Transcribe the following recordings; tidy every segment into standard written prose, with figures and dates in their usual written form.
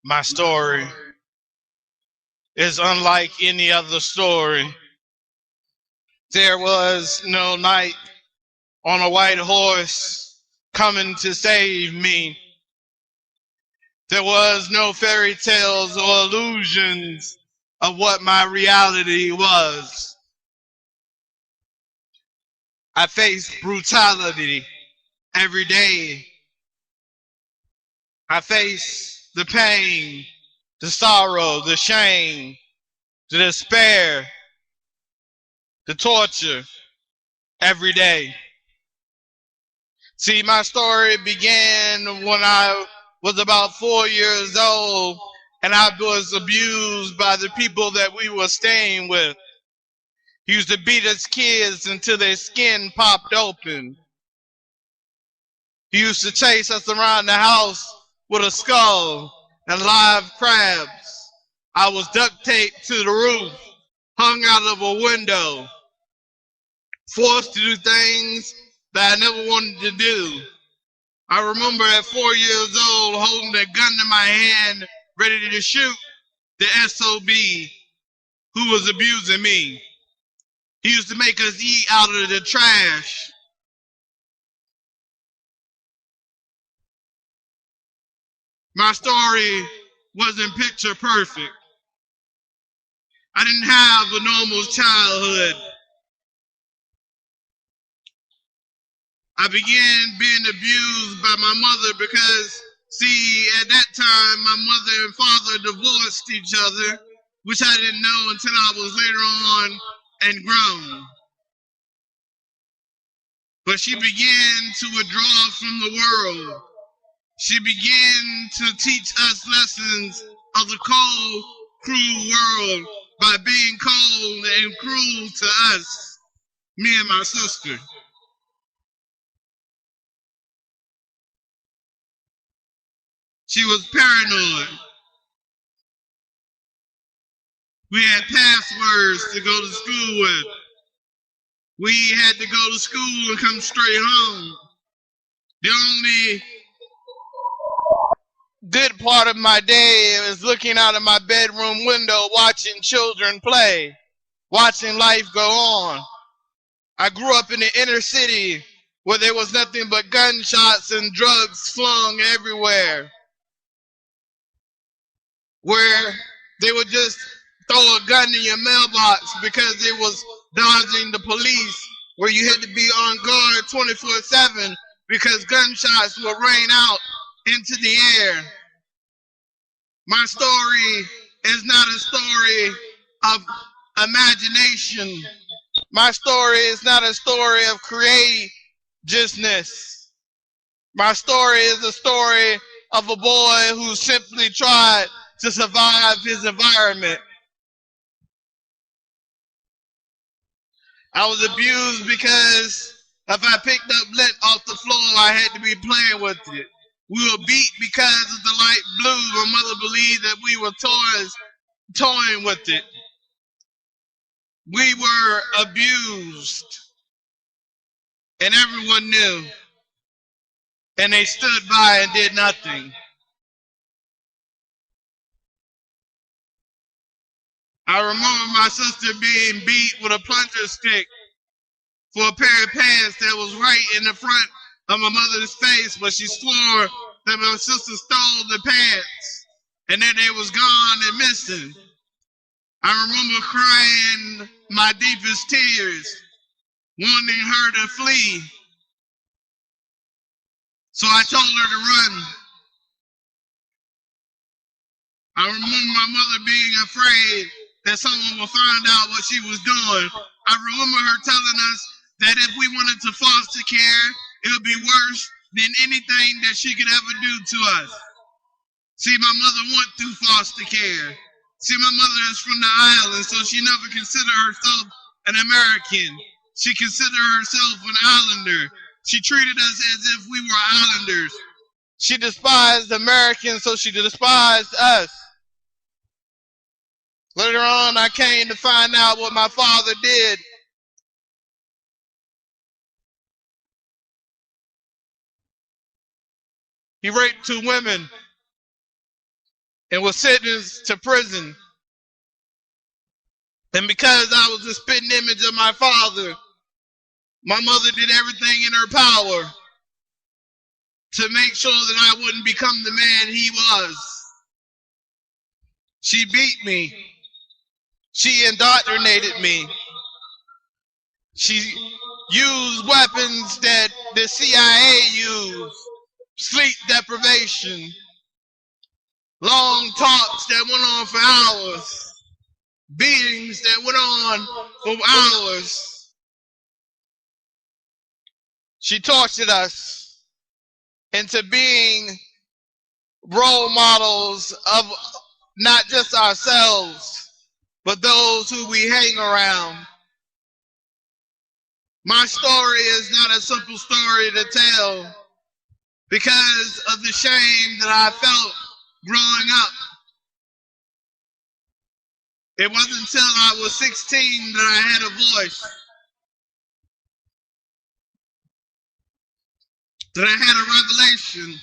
My story is unlike any other story. There was no knight on a white horse coming to save me. There was no fairy tales or illusions of what my reality was. I faced brutality every day. I faced the pain, the sorrow, the shame, the despair, the torture every day. See, my story began when I was about 4 years old and I was abused by the people that we were staying with. He used to beat us kids until their skin popped open. He used to chase us around the house with a skull and live crabs. I was duct taped to the roof, hung out of a window, forced to do things that I never wanted to do. I remember at 4 years old holding a gun in my hand, ready to shoot the SOB who was abusing me. He used to make us eat out of the trash. My story wasn't picture perfect. I didn't have a normal childhood. I began being abused by my mother because, see, at that time, my mother and father divorced each other, which I didn't know until I was later on and grown. But she began to withdraw from the world. She began to teach us lessons of the cold, cruel world by being cold and cruel to us, me and my sister. She was paranoid. We had passwords to go to school with. We had to go to school and come straight home. The only good part of my day is looking out of my bedroom window, watching children play, watching life go on. I grew up in the inner city where there was nothing but gunshots and drugs flung everywhere, where they would just throw a gun in your mailbox because it was dodging the police, where you had to be on guard 24/7 because gunshots would rain out into the air. My story is not a story of imagination. My story is not a story of courageousness. My story is a story of a boy who simply tried to survive his environment. I was abused because if I picked up lint off the floor, I had to be playing with it. We were beat because of the light blue. My mother believed that we were toying with it. We were abused, and everyone knew, and they stood by and did nothing. I remember my sister being beat with a plunger stick for a pair of pants that was right in the front of my mother's face, but she swore that my sister stole the pants and that they was gone and missing. I remember crying my deepest tears, wanting her to flee. So I told her to run. I remember my mother being afraid that someone would find out what she was doing. I remember her telling us that if we wanted to foster care, it would be worse than anything that she could ever do to us. See, my mother went through foster care. See, my mother is from the island, so she never considered herself an American. She considered herself an islander. She treated us as if we were islanders. She despised Americans, so she despised us. Later on, I came to find out what my father did. He raped 2 women and was sentenced to prison. And because I was the spitting image of my father, my mother did everything in her power to make sure that I wouldn't become the man he was. She beat me. She indoctrinated me. She used weapons that the CIA used. Sleep deprivation. Long talks that went on for hours. Beatings that went on for hours. She tortured us into being role models of not just ourselves, but those who we hang around. My story is not a simple story to tell because of the shame that I felt growing up. It wasn't until I was 16 that I had a voice, that I had a revelation.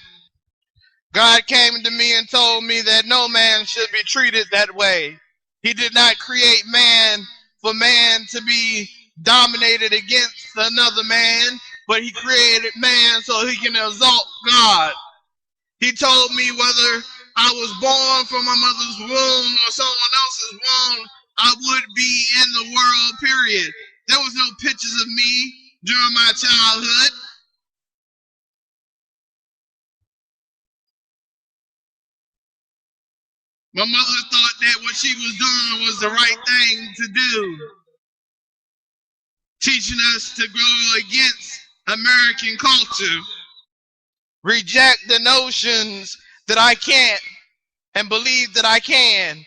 God came to me and told me that no man should be treated that way. He did not create man for man to be dominated against another man, but he created man so he can exalt God. He told me whether I was born from my mother's womb or someone else's womb, I would be in the world, period. There was no pictures of me during my childhood. My mother thought that what she was doing was the right thing to do, teaching us to go against American culture, reject the notions that I can't and believe that I can.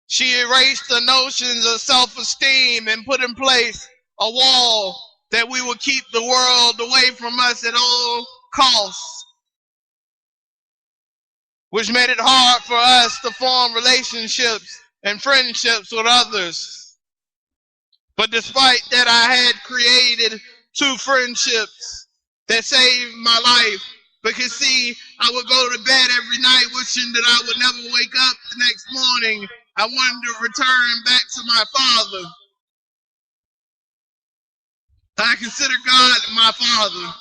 She erased the notions of self-esteem and put in place a wall that we would keep the world away from us at all costs, which made it hard for us to form relationships and friendships with others. But despite that, I had created 2 friendships that saved my life. Because see, I would go to bed every night wishing that I would never wake up the next morning. I wanted to return back to my father. I consider God my father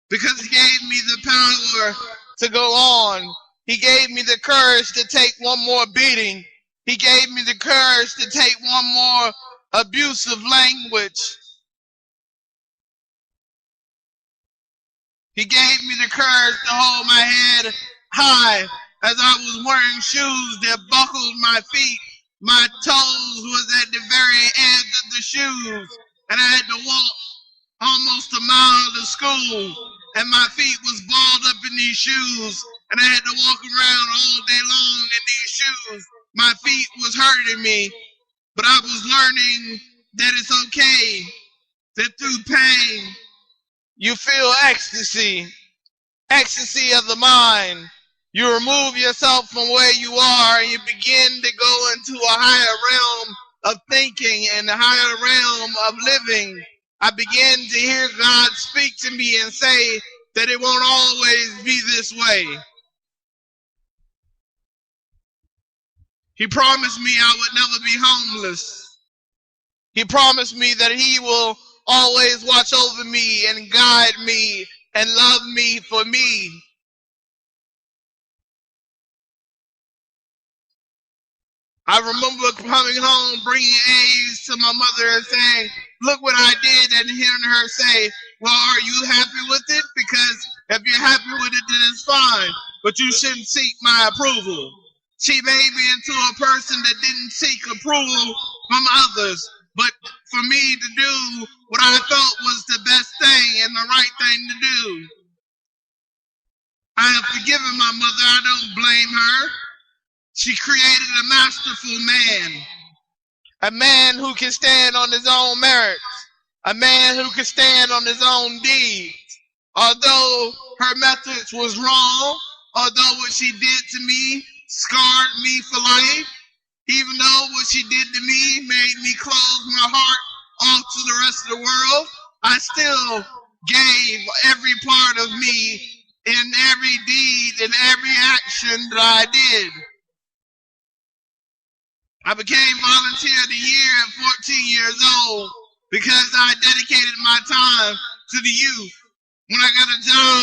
because he gave me the power to go on. He gave me the courage to take one more beating. He gave me the courage to take one more abusive language. He gave me the courage to hold my head high as I was wearing shoes that buckled my feet. My toes was at the very edge of the shoes, and I had to walk almost a mile to school, and my feet was balled up in these shoes, and I had to walk around all day long in these shoes. My feet was hurting me, but I was learning that it's okay, that through pain, you feel ecstasy, ecstasy of the mind. You remove yourself from where you are and you begin to go into a higher realm of thinking and a higher realm of living. I began to hear God speak to me and say that it won't always be this way. He promised me I would never be homeless. He promised me that he will always watch over me and guide me and love me for me. I remember coming home, bringing A's to my mother and saying, look what I did, and hearing her say, well, are you happy with it? Because if you're happy with it, then it's fine, but you shouldn't seek my approval. She made me into a person that didn't seek approval from others, but for me to do what I felt was the best thing and the right thing to do. I have forgiven my mother. I don't blame her. She created a masterful man, a man who can stand on his own merits, a man who can stand on his own deeds. Although her methods was wrong, although what she did to me scarred me for life, even though what she did to me made me close my heart off to the rest of the world, I still gave every part of me in every deed and every action that I did. I became volunteer of the year at 14 years old because I dedicated my time to the youth. When I got a job,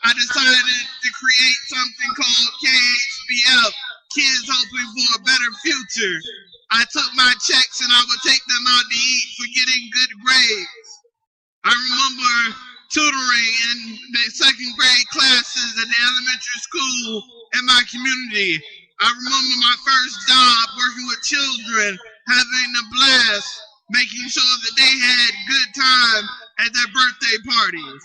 I decided to create something called KHBF, Kids Hoping for a Better Future. I took my checks and I would take them out to eat for getting good grades. I remember tutoring in the second grade classes at the elementary school in my community. I remember my first job working with children, having a blast, making sure that they had good time at their birthday parties.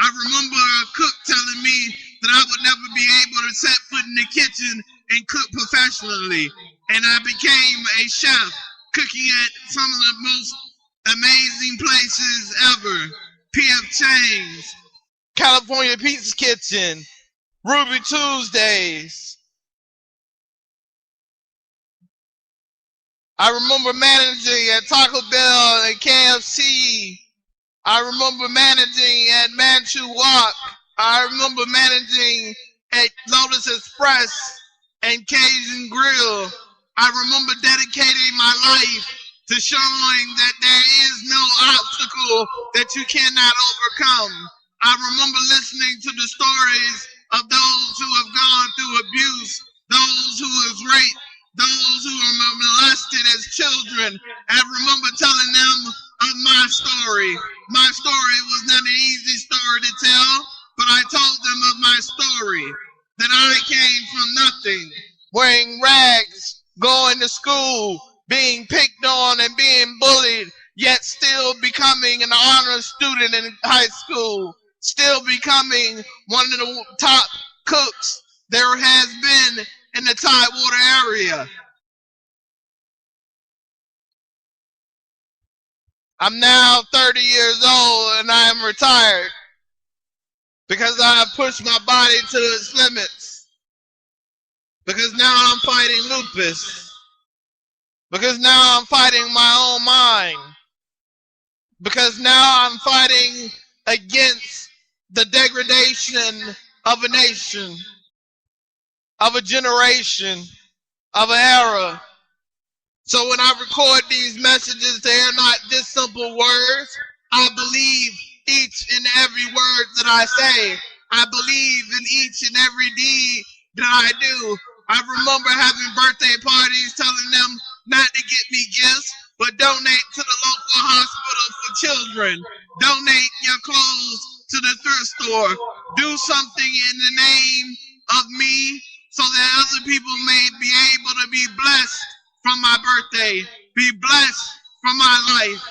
I remember a cook telling me that I would never be able to set foot in the kitchen and cook professionally. And I became a chef, cooking at some of the most amazing places ever. P.F. Chang's, California Pizza Kitchen, Ruby Tuesdays. I remember managing at Taco Bell and KFC. I remember managing at Manchu Walk. I remember managing at Lotus Express and Cajun Grill. I remember dedicating my life to showing that there is no obstacle that you cannot overcome. I remember listening to the stories of those who have gone through abuse, those who have raped, those who were molested as children. I remember telling them of my story. My story was not an easy story to tell, but I told them of my story, that I came from nothing, wearing rags, going to school, being picked on and being bullied, yet still becoming an honor student in high school, still becoming one of the top cooks there has been in the Tidewater area. I'm now 30 years old and I am retired because I have pushed my body to its limits. Because now I'm fighting lupus. Because now I'm fighting my own mind. Because now I'm fighting against the degradation of a nation, of a generation, of an era. So when I record these messages, they are not just simple words. I believe each and every word that I say. I believe in each and every deed that I do. I remember having birthday parties telling them not to get me gifts, but donate to the local hospital for children. Donate your clothes to the thrift store. Do something in the name of me so that other people may be able to be blessed from my birthday, be blessed from my life.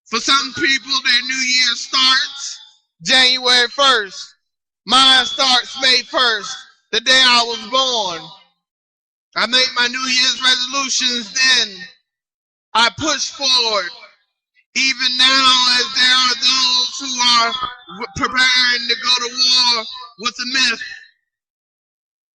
For some people, their new year starts January 1st. Mine starts May 1st, the day I was born. I make my New Year's resolutions then. I push forward. Even now, as there are those who are preparing to go to war with a myth,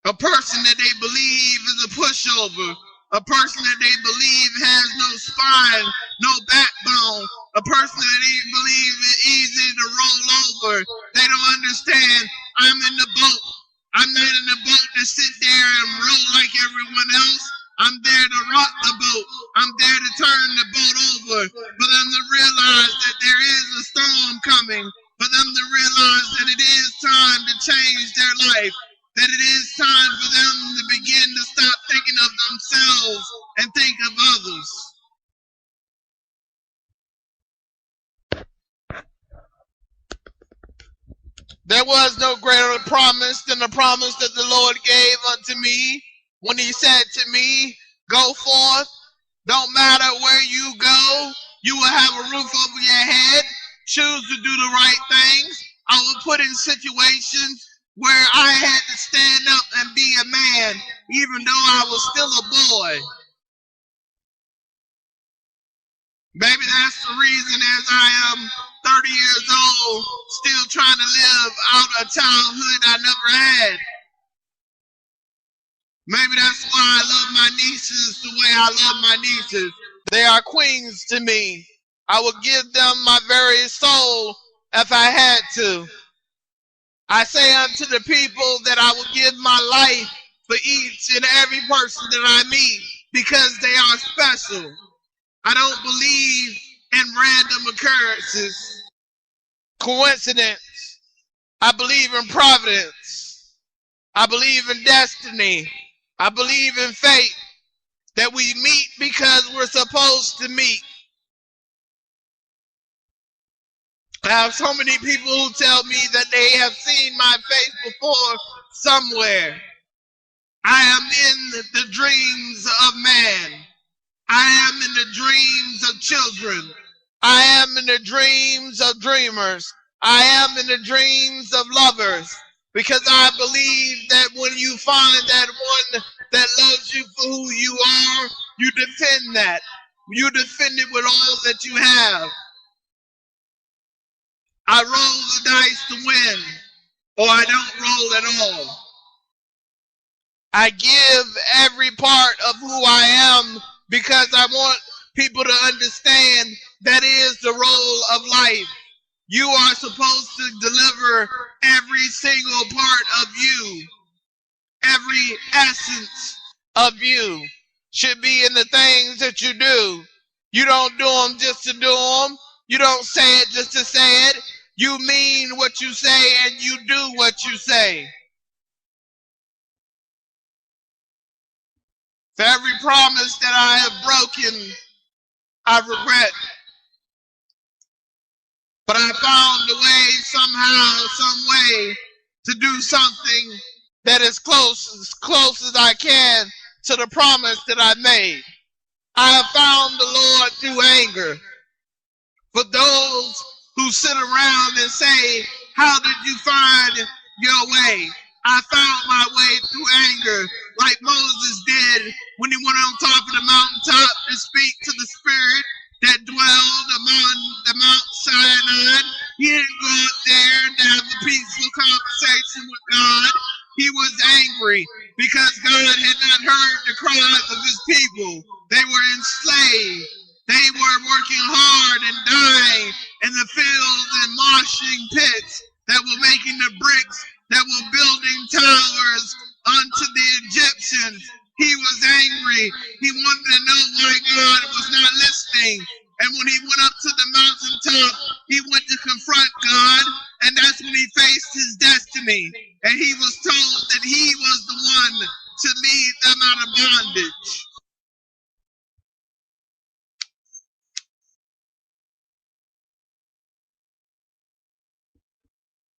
a person that they believe is a pushover, a person that they believe has no spine, no backbone, a person that they believe is easy to roll over. They don't understand. I'm in the boat. I'm not in the boat to sit there and roll like everyone else. I'm there to rock the boat. I'm there to turn the boat over for them to realize that there is a storm coming, for them to realize that it is time to change their life, that it is time for them to begin to stop thinking of themselves and think of others. There was no greater promise than the promise that the Lord gave unto me when he said to me, go forth, don't matter where you go, you will have a roof over your head, choose to do the right things. I will put in situations where I had to stand up and be a man, even though I was still a boy. Maybe that's the reason as I am 30 years old, still trying to live out a childhood I never had. Maybe that's why I love my nieces the way I love my nieces. They are queens to me. I would give them my very soul if I had to. I say unto the people that I will give my life for each and every person that I meet because they are special. I don't believe in random occurrences, coincidence. I believe in providence. I believe in destiny. I believe in fate, that we meet because we're supposed to meet. I have so many people who tell me that they have seen my face before somewhere. I am in the dreams of man. I am in the dreams of children. I am in the dreams of dreamers. I am in the dreams of lovers. Because I believe that when you find that one that loves you for who you are, you defend that. You defend it with all that you have. I roll the dice to win, or I don't roll at all. I give every part of who I am because I want people to understand that is the role of life. You are supposed to deliver every single part of you. Every essence of you should be in the things that you do. You don't do them just to do them. You don't say it just to say it. You mean what you say and you do what you say. For every promise that I have broken, I regret. But I found a way, somehow, some way, to do something that is close as I can to the promise that I made. I have found the Lord through anger. For those who sit around and say, how did you find your way? I found my way through anger, like Moses did when he went on top of the mountaintop to speak to the spirit that dwelled among the Mount Sinai. He didn't go up there to have a peaceful conversation with God. He was angry because God had not heard the cries of his people. They were enslaved. They were working hard and dying in the fields and moshing pits that were making the bricks, that were building towers unto the Egyptians. He was angry. He wanted to know why God was not listening. And when he went up to the mountaintop, he went to confront God, and that's when he faced his destiny. And he was told that he was the one to lead them out of bondage.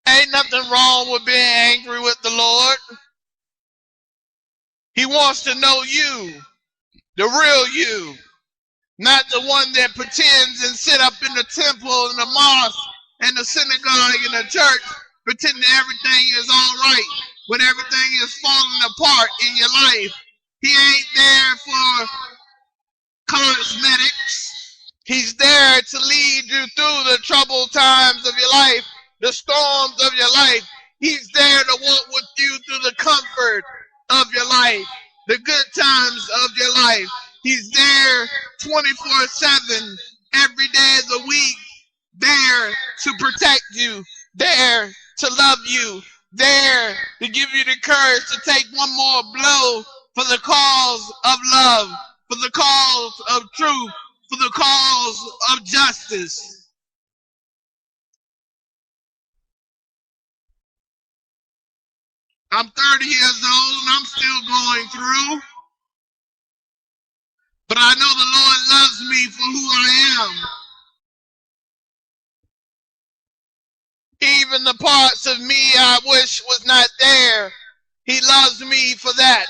Ain't nothing wrong with being angry with the Lord. He wants to know you, the real you, not the one that pretends and sit up in the temple and the mosque and the synagogue and the church pretending everything is all right when everything is falling apart in your life. He ain't there for cosmetics. He's there to lead you through the troubled times of your life, the storms of your life. He's there to walk with you through the comfort of your life, the good times of your life. He's there 24/7, every day of the week, there to protect you, there to love you, there to give you the courage to take one more blow for the cause of love, for the cause of truth, for the cause of justice. I'm 30 years old and I'm still going through. But I know the Lord loves me for who I am. Even the parts of me I wish was not there, he loves me for that.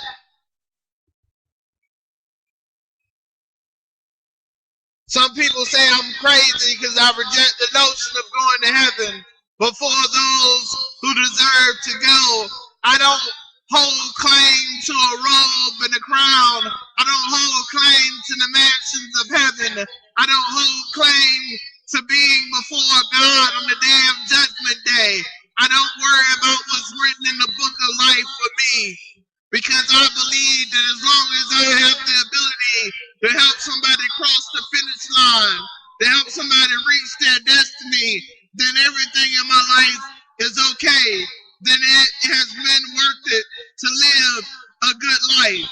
Some people say I'm crazy because I reject the notion of going to heaven. But for those who deserve to go, I don't hold claim to a robe and a crown. I don't hold claim to the mansions of heaven. I don't hold claim to being before God on the day of Judgment Day. I don't worry about what's written in the book of life for me, because I believe that as long as I have the ability to help somebody cross the finish line, to help somebody reach their destiny, then everything in my life is okay. Then it has been worth it to live a life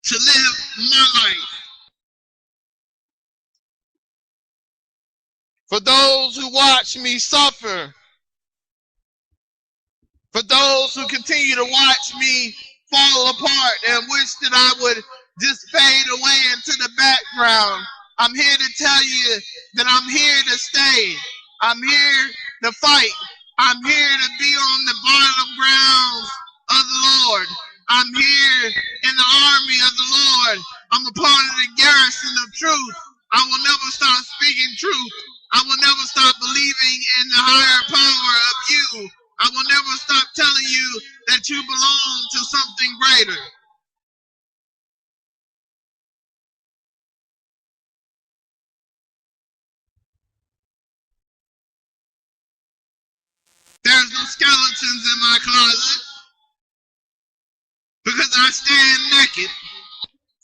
to live my life. For those who watch me suffer, for those who continue to watch me fall apart and wish that I would just fade away into the background, I'm here to tell you that I'm here to stay. I'm here to fight. I'm here to be on the battlegrounds of the Lord. I'm here in the army of the Lord. I'm a part of the garrison of truth. I will never stop speaking truth. I will never stop believing in the higher power of you. I will never stop telling you that you belong to something greater. There's no skeletons in my closet because I stand naked.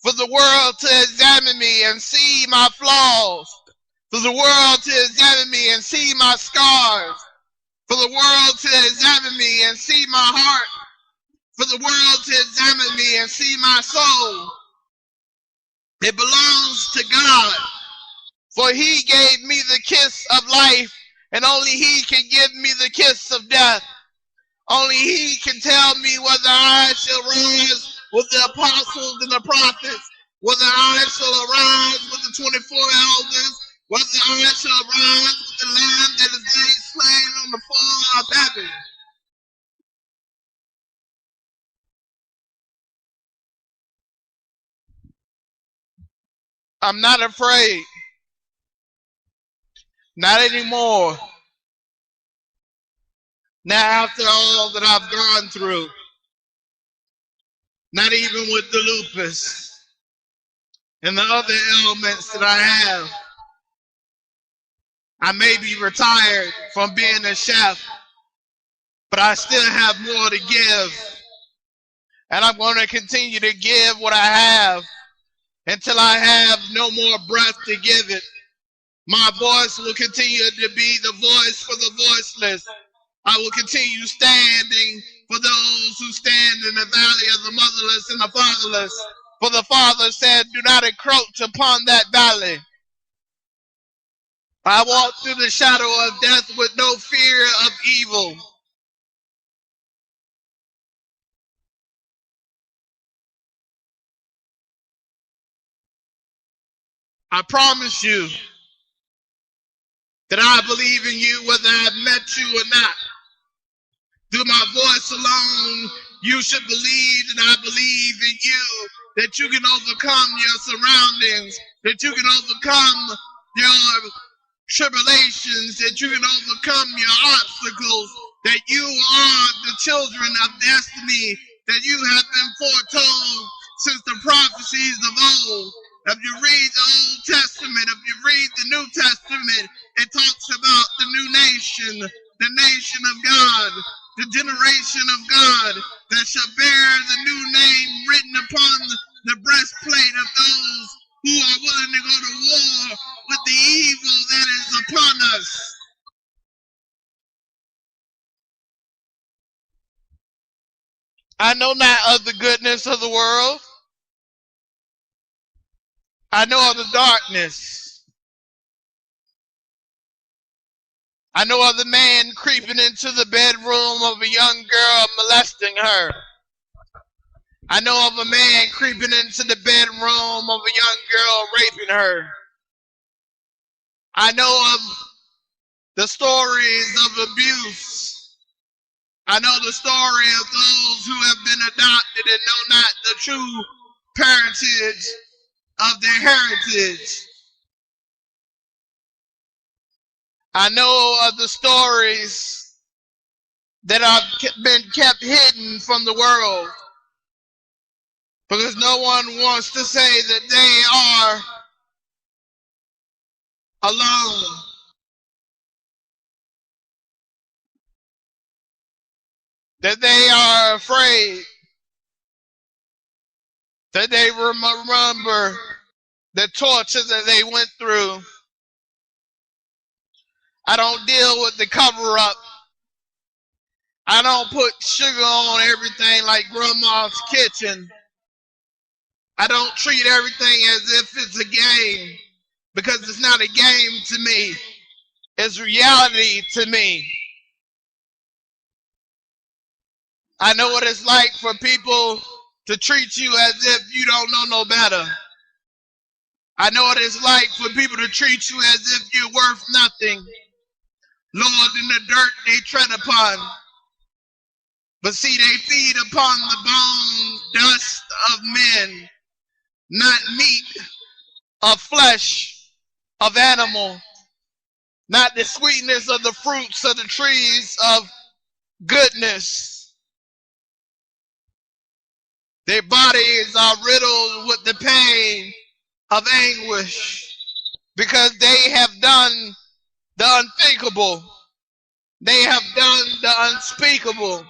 For the world to examine me and see my flaws. For the world to examine me and see my scars. For the world to examine me and see my heart. For the world to examine me and see my soul. It belongs to God. For he gave me the kiss of life, and only he can give me the kiss of death. Only he can tell me whether I shall rise with the apostles and the prophets, whether I shall arise with the 24 elders, whether I shall rise with the Lamb that is laid slain on the floor of heaven. I'm not afraid. Not anymore. Not after all that I've gone through. Not even with the lupus and the other ailments that I have. I may be retired from being a chef, but I still have more to give. And I'm going to continue to give what I have until I have no more breath to give it. My voice will continue to be the voice for the voiceless. I will continue standing for those who stand in the valley of the motherless and the fatherless. For the Father said, do not encroach upon that valley. I walk through the shadow of death with no fear of evil. I promise you that I believe in you whether I've met you or not. Through my voice alone, you should believe that I believe in you, that you can overcome your surroundings, that you can overcome your tribulations, that you can overcome your obstacles, that you are the children of destiny, that you have been foretold since the prophecies of old. If you read the Old Testament, if you read the New Testament, it talks about the new nation, the nation of God, the generation of God that shall bear the new name written upon the breastplate of those who are willing to go to war with the evil that is upon us. I know not of the goodness of the world. I know of the darkness. I know of the man creeping into the bedroom of a young girl molesting her. I know of a man creeping into the bedroom of a young girl raping her. I know of the stories of abuse. I know the story of those who have been adopted and know not the true parentage of their heritage. I know of the stories that have been kept hidden from the world because no one wants to say that they are alone. That they are afraid. That they remember the torture that they went through. I don't deal with the cover-up. I don't put sugar on everything like grandma's kitchen. I don't treat everything as if it's a game, because it's not a game to me. It's reality to me. I know what it's like for people to treat you as if you don't know no better. I know what it's like for people to treat you as if you're worth nothing, lower than the dirt they tread upon. But see, they feed upon the bone dust of men, not meat of flesh of animal, not the sweetness of the fruits of the trees of goodness. Their bodies are riddled with the pain of anguish, because they have done the unthinkable. They have done the unspeakable.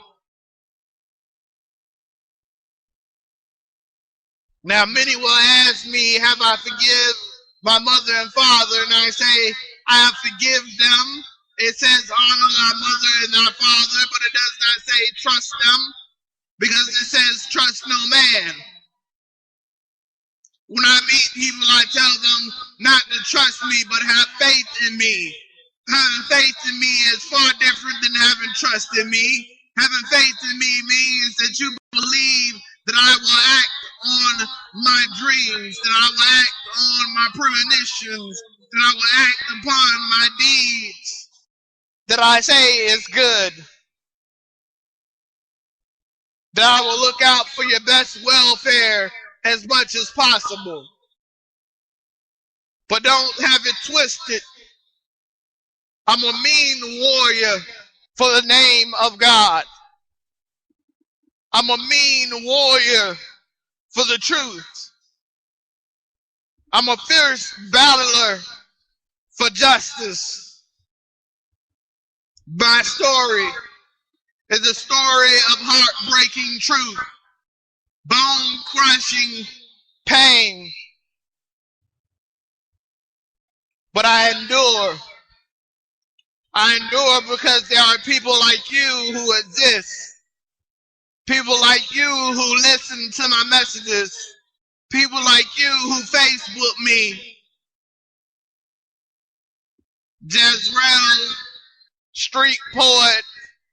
Now, many will ask me, have I forgive my mother and father? And I say, I have forgive them. It says, honor thy mother and thy father, but it does not say trust them, because it says trust no man. When I meet people, I tell them not to trust me, but have faith in me. Having faith in me is far different than having trust in me. Having faith in me means that you believe that I will act on my dreams, that I will act on my premonitions, that I will act upon my deeds that I say is good, that I will look out for your best welfare as much as possible. But don't have it twisted. I'm a mean warrior for the name of God. I'm a mean warrior for the truth. I'm a fierce battler for justice. My story is a story of heartbreaking truth, bone-crushing pain. But I endure. I endure because there are people like you who exist. People like you who listen to my messages. People like you who Facebook me. Jezreel, street poet,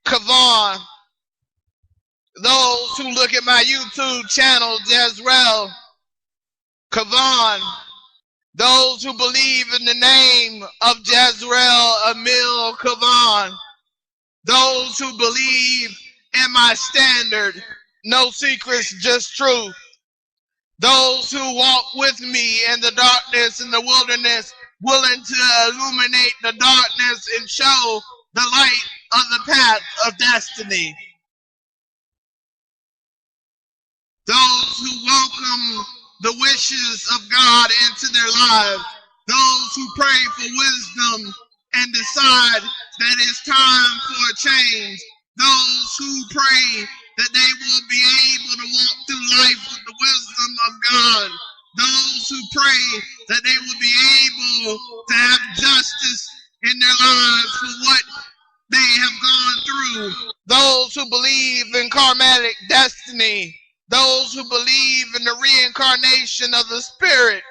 Kavon. Those who look at my YouTube channel, Jezreel, Kavon. Those who believe in the name of Jezreel Emil Kavon. Those who believe in my standard, no secrets, just truth. Those who walk with me in the darkness in the wilderness, willing to illuminate the darkness and show the light of the path of destiny. Those who welcome the wishes of God into their lives. Those who pray for wisdom and decide that it's time for a change. Those who pray that they will be able to walk through life with the wisdom of God. Those who pray that they will be able to have justice in their lives for what they have gone through. Those who believe in karmatic destiny. Those who believe in the reincarnation of the spirit.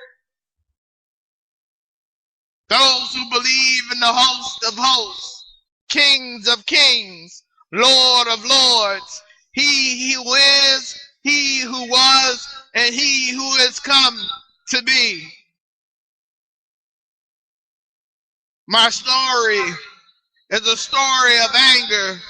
Those who believe in the host of hosts, kings of kings, Lord of lords, he who is, he who was, and he who is come to be. My story is a story of anger.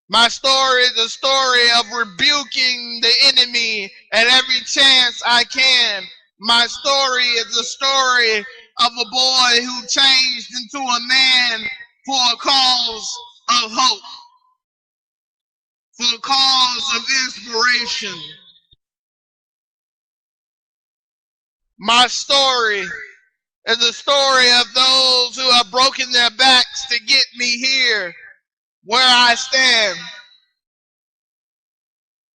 My story is a story of rebuking the enemy at every chance I can. My story is a story of a boy who changed into a man for a cause of hope, for a cause of inspiration. My story is a story of those who have broken their backs to get me here where I stand.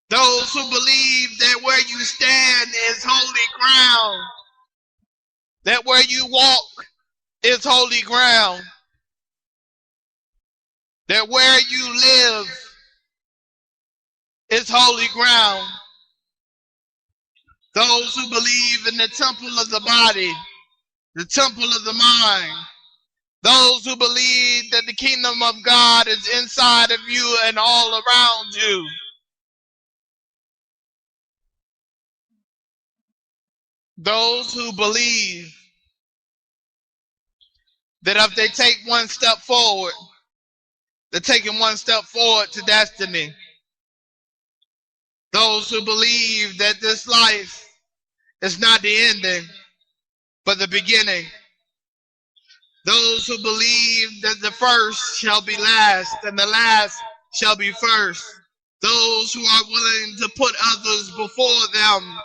Those who believe that where you stand is holy ground, that where you walk is holy ground, that where you live is holy ground. Those who believe in the temple of the body, the temple of the mind, those who believe that the kingdom of God is inside of you and all around you. Those who believe that if they take one step forward, they're taking one step forward to destiny. Those who believe that this life is not the ending, but the beginning. Those who believe that the first shall be last and the last shall be first. Those who are willing to put others before them.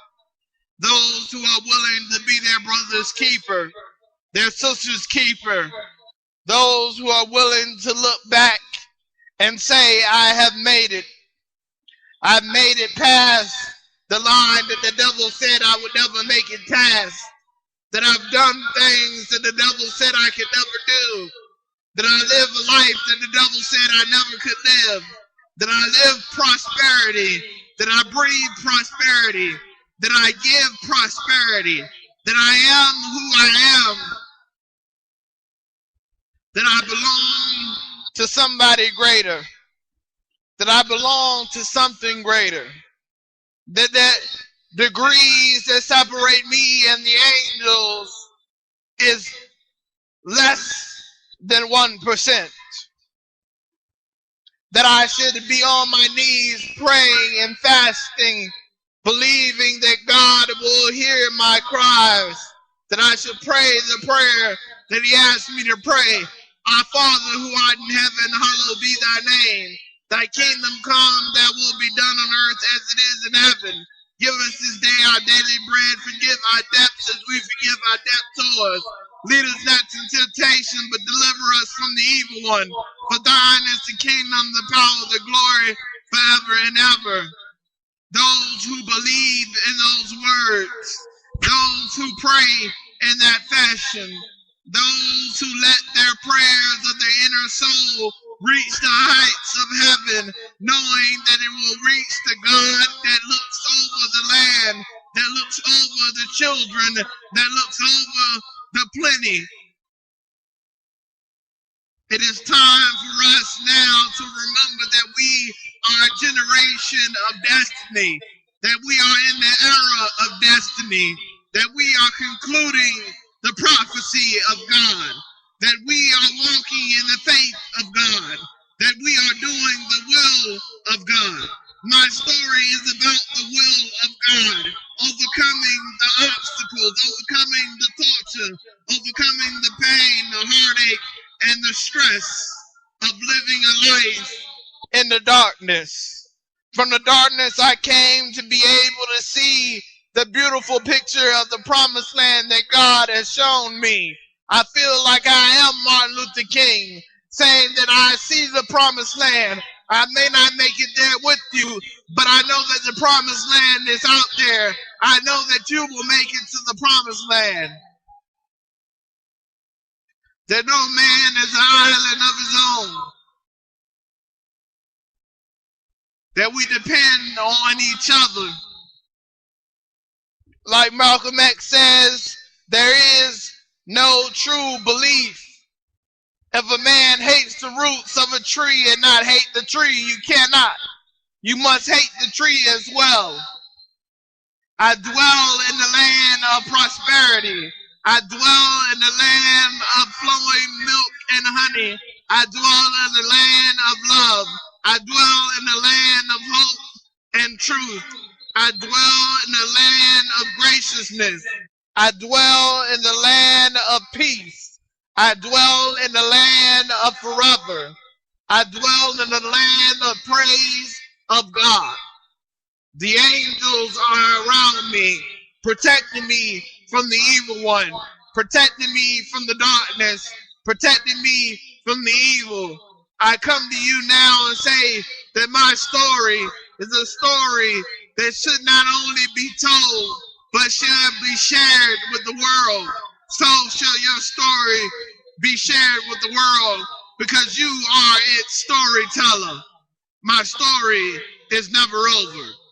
Those who are willing to be their brother's keeper, their sister's keeper. Those who are willing to look back and say, I have made it. I've made it past the line that the devil said I would never make it past. That I've done things that the devil said I could never do. That I live a life that the devil said I never could live. That I live prosperity. That I breathe prosperity. That I give prosperity. That I am who I am. That I belong to somebody greater. That I belong to something greater. That degrees that separate me and the angels is less than 1%. That I should be on my knees praying and fasting, believing that God will hear my cries. That I should pray the prayer that he asked me to pray. Our Father who art in heaven, hallowed be thy name. Thy kingdom come, thy will be done on earth as it is in heaven. Give us this day our daily bread. Forgive our debts as we forgive our debtors. Lead us not into temptation, but deliver us from the evil one. For thine is the kingdom, the power, the glory, forever and ever. Those who believe in those words, those who pray in that fashion, those who let their prayers of their inner soul reach the heights of heaven, knowing that it will reach the God that looks over the land, that looks over the children, that looks over the plenty. It is time for us now to remember that we are a generation of destiny, that we are in the era of destiny, that we are concluding the prophecy of God, that we are walking in the faith of God, that we are doing the will of God. My story is about the will of God, overcoming the obstacles, overcoming the torture, overcoming the pain, the heartache, and the stress of living a life in the darkness. From the darkness I came to be able to see the beautiful picture of the promised land that God has shown me. I feel like I am Martin Luther King, saying that I see the promised land. I may not make it there with you, but I know that the promised land is out there. I know that you will make it to the promised land. That no man is an island of his own. That we depend on each other. Like Malcolm X says, there is no true belief. If a man hates the roots of a tree and not hate the tree, you cannot. You must hate the tree as well. I dwell in the land of prosperity. I dwell in the land of flowing milk and honey. I dwell in the land of love. I dwell in the land of hope and truth. I dwell in the land of graciousness. I dwell in the land of peace. I dwell in the land of forever. I dwell in the land of praise of God. The angels are around me, protecting me from the evil one, protecting me from the darkness, protecting me from the evil. I come to you now and say that my story is a story that should not only be told, but shall be shared with the world. So shall your story be shared with the world, because you are its storyteller. My story It's never over.